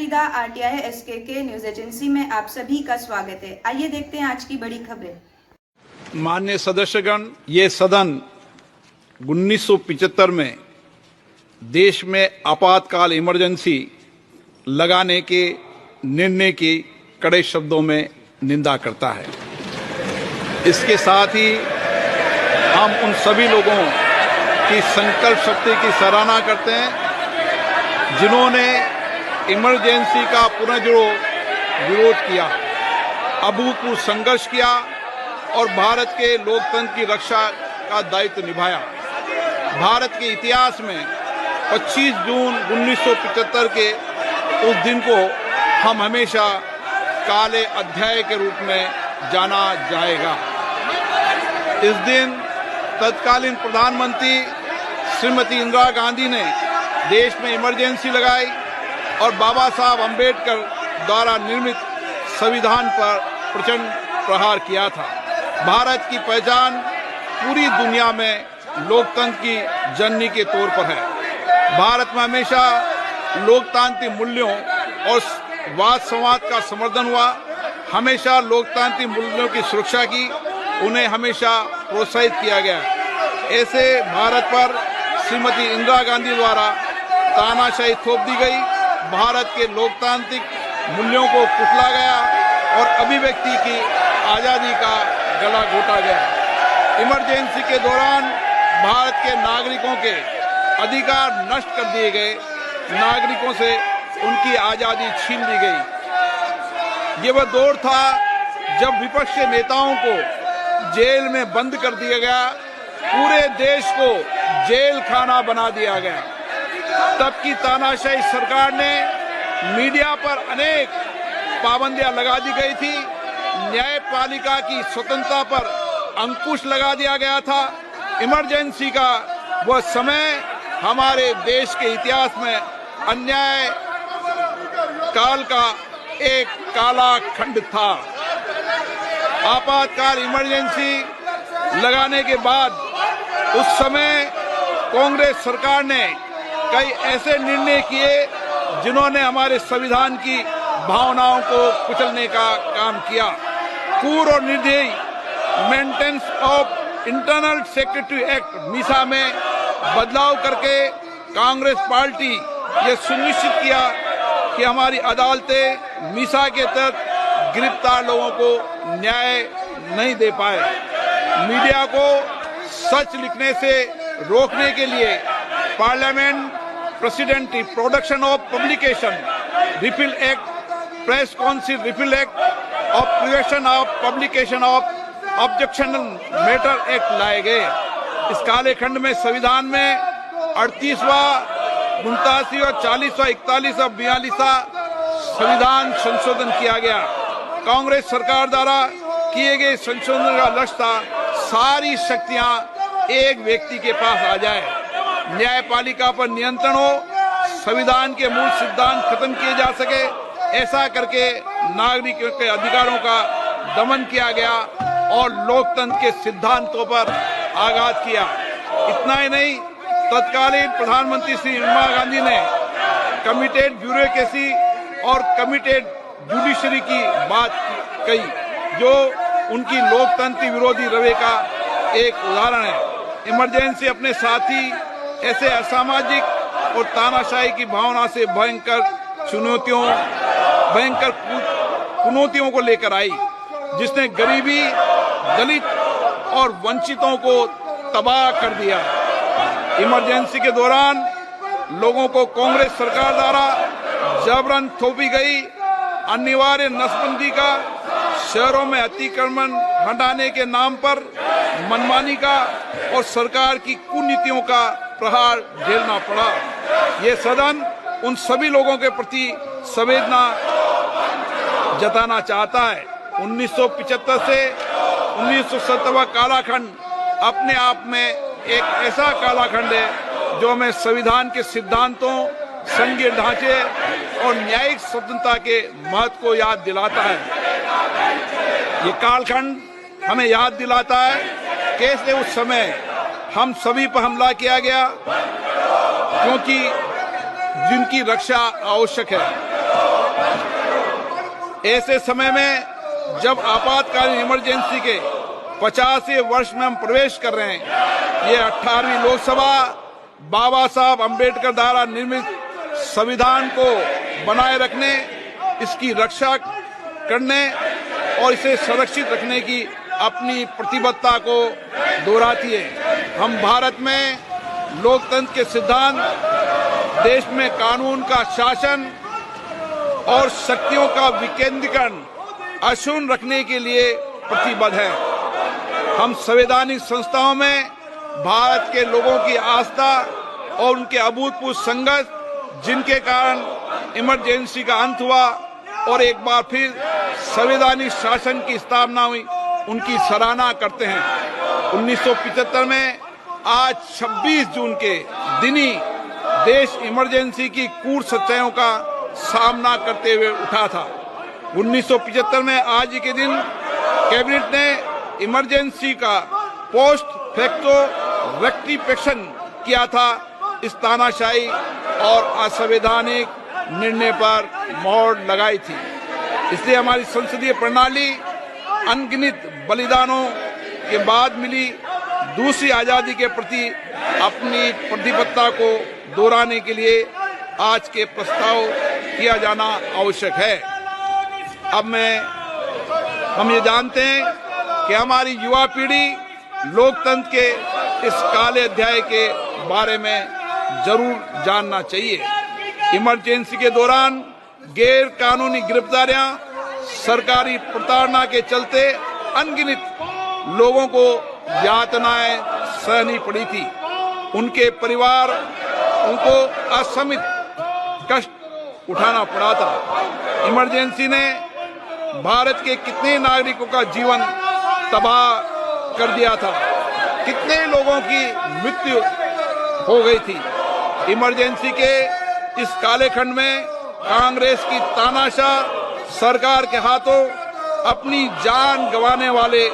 Parida RTI SKK news agency में आप सभी का स्वागत है। आइए देखते हैं आज की बड़ी खबरें। माननीय सदस्यगण, ये सदन 1975 में देश में आपातकाल इमरजेंसी लगाने के निर्णय की कड़े शब्दों में निंदा करता है। इसके साथ ही हम उन सभी लोगों की संकल्प शक्ति की सराहना करते हैं जिन्होंने इमरजेंसी का पुनर्जोर विरोध किया, अभूतपूर्व संघर्ष किया और भारत के लोकतंत्र की रक्षा का दायित्व निभाया। भारत के इतिहास में 25 जून 1975 के उस दिन को हम हमेशा काले अध्याय के रूप में जाना जाएगा। इस दिन तत्कालीन प्रधानमंत्री श्रीमती इंदिरा गांधी ने देश में इमरजेंसी लगाई और बाबा साहब अंबेडकर द्वारा निर्मित संविधान पर प्रचंड प्रहार किया था। भारत की पहचान पूरी दुनिया में लोकतंत्र की जननी के तौर पर है। भारत में हमेशा लोकतांत्रिक मूल्यों और वाद संवाद का समर्थन हुआ, हमेशा लोकतांत्रिक मूल्यों की सुरक्षा की, उन्हें हमेशा प्रोत्साहित किया गया। ऐसे भारत पर श्रीमती इंदिरा गांधी द्वारा तानाशाही थोप दी गई, भारत के लोकतांत्रिक मूल्यों को कुचला गया और अभिव्यक्ति की आज़ादी का गला घोटा गया। इमरजेंसी के दौरान भारत के नागरिकों के अधिकार नष्ट कर दिए गए, नागरिकों से उनकी आज़ादी छीन ली गई। ये वह दौर था जब विपक्ष के नेताओं को जेल में बंद कर दिया गया, पूरे देश को जेल खाना बना दिया गया। तब की तानाशाही सरकार ने मीडिया पर अनेक पाबंदियां लगा दी गई थी, न्यायपालिका की स्वतंत्रता पर अंकुश लगा दिया गया था। इमरजेंसी का वह समय हमारे देश के इतिहास में अन्याय काल का एक काला खंड था। आपातकाल इमरजेंसी लगाने के बाद उस समय कांग्रेस सरकार ने कई ऐसे निर्णय किए जिन्होंने हमारे संविधान की भावनाओं को कुचलने का काम किया। पूर्व और निर्दयी maintenance of internal secretary act Misa में बदलाव करके कांग्रेस पार्टी ये सुनिश्चित किया कि हमारी अदालतें मीसा के तहत गिरफ्तार लोगों को न्याय नहीं दे पाए। मीडिया को सच लिखने से रोकने के लिए parliament president production of publication repeal act, press council repeal act और prevention of publication of objectionable matter act लाए गए। इस काले खंड में संविधान में 38वां, 89वां, 40वां, 41वां, 42वां संविधान संशोधन किया गया। कांग्रेस सरकार द्वारा किए गए संशोधन का लक्ष्य था सारी शक्तियां एक व्यक्ति के पास आ जाए, न्यायपालिका पर नियंत्रण हो, संविधान के मूल सिद्धांत खत्म किए जा सके। ऐसा करके नागरिकों के अधिकारों का दमन किया गया और लोकतंत्र के सिद्धांतों पर आघात किया। इतना ही नहीं, तत्कालीन प्रधानमंत्री श्री इंदिरा गांधी ने कमिटेड ब्यूरोक्रेसी और कमिटेड जुडिशरी की बात कही, जो उनकी लोकतंत्र विरोधी रवैये का एक उदाहरण है। इमरजेंसी अपने साथ ही ऐसे असामाजिक और तानाशाही की भावना से भयंकर चुनौतियों को लेकर आई, जिसने गरीबी, दलित और वंचितों को तबाह कर दिया। इमरजेंसी के दौरान लोगों को कांग्रेस सरकार द्वारा जबरन थोपी गई अनिवार्य नसबंदी का, शहरों में अतिक्रमण हटाने के नाम पर मनमानी का और सरकार की कुनीतियों का प्रहार झेलना पड़ा। ये सदन उन सभी लोगों के प्रति संवेदना जताना चाहता है। 1975 से 1970 कालाखंड अपने आप में एक ऐसा कालाखंड है जो हमें संविधान के सिद्धांतों, संघीय ढांचे और न्यायिक स्वतंत्रता के महत्व को याद दिलाता है। ये कालखंड हमें याद दिलाता है कैसे उस समय हम सभी पर हमला किया गया, क्योंकि जिनकी रक्षा आवश्यक है। ऐसे समय में जब आपातकालीन इमरजेंसी के 50वें वर्ष में हम प्रवेश कर रहे हैं, ये 18वीं लोकसभा बाबा साहब अंबेडकर द्वारा निर्मित संविधान को बनाए रखने, इसकी रक्षा करने और इसे संरक्षित रखने की अपनी प्रतिबद्धता को दोहराती है। हम भारत में लोकतंत्र के सिद्धांत, देश में कानून का शासन और शक्तियों का विकेंद्रीकरण अक्षुण्ण रखने के लिए प्रतिबद्ध है। हम संवैधानिक संस्थाओं में भारत के लोगों की आस्था और उनके अभूतपूर्व संघर्ष, जिनके कारण इमरजेंसी का अंत हुआ और एक बार फिर संवैधानिक शासन की स्थापना हुई, उनकी सराहना करते हैं। 1975 में आज 26 जून के दिन ही देश इमरजेंसी की कूट सच्चाइयों का सामना करते हुए उठा था। 1975 में आज ही के दिन कैबिनेट ने इमरजेंसी का पोस्ट फैक्टो रेक्टिफिकेशन किया था। इस तानाशाही और असंवैधानिक निर्णय पर मोहर लगाई थी। इसलिए हमारी संसदीय प्रणाली अनगिनत बलिदानों के बाद मिली दूसरी आजादी के प्रति अपनी प्रतिबद्धता को दोहराने के लिए आज के प्रस्ताव किया जाना आवश्यक है। अब हम ये जानते हैं कि हमारी युवा पीढ़ी लोकतंत्र के इस काले अध्याय के बारे में जरूर जानना चाहिए। इमरजेंसी के दौरान गैर कानूनी गिरफ्तारियां, सरकारी प्रताड़ना के चलते अनगिनत लोगों को यातनाएं सहनी पड़ी थी। उनके परिवार उनको असमित कष्ट उठाना पड़ा था। इमरजेंसी ने भारत के कितने नागरिकों का जीवन तबाह कर दिया था, कितने लोगों की मृत्यु हो गई थी। इमरजेंसी के इस काले खंड में कांग्रेस की तानाशाह सरकार के हाथों अपनी जान गंवाने वाले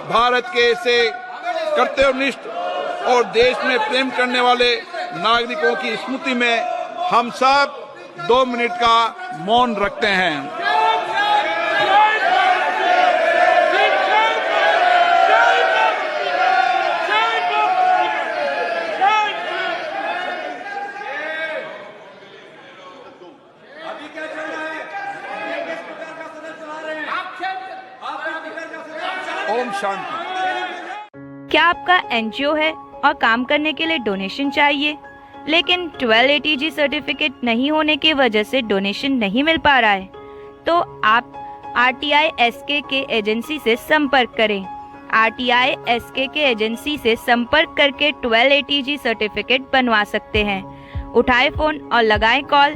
भारत के ऐसे कर्तव्यनिष्ठ और देश में प्रेम करने वाले नागरिकों की स्मृति में हम सब 2 मिनट का मौन रखते हैं। ओम शांति। क्या आपका एनजीओ है और काम करने के लिए डोनेशन चाहिए, लेकिन 12 ATG सर्टिफिकेट नहीं होने की वजह से डोनेशन नहीं मिल पा रहा है? तो आप RTI SKK एजेंसी से संपर्क करें। RTI SKK एजेंसी से संपर्क करके 12 ATG सर्टिफिकेट बनवा सकते हैं। उठाए फोन और लगाएं कॉल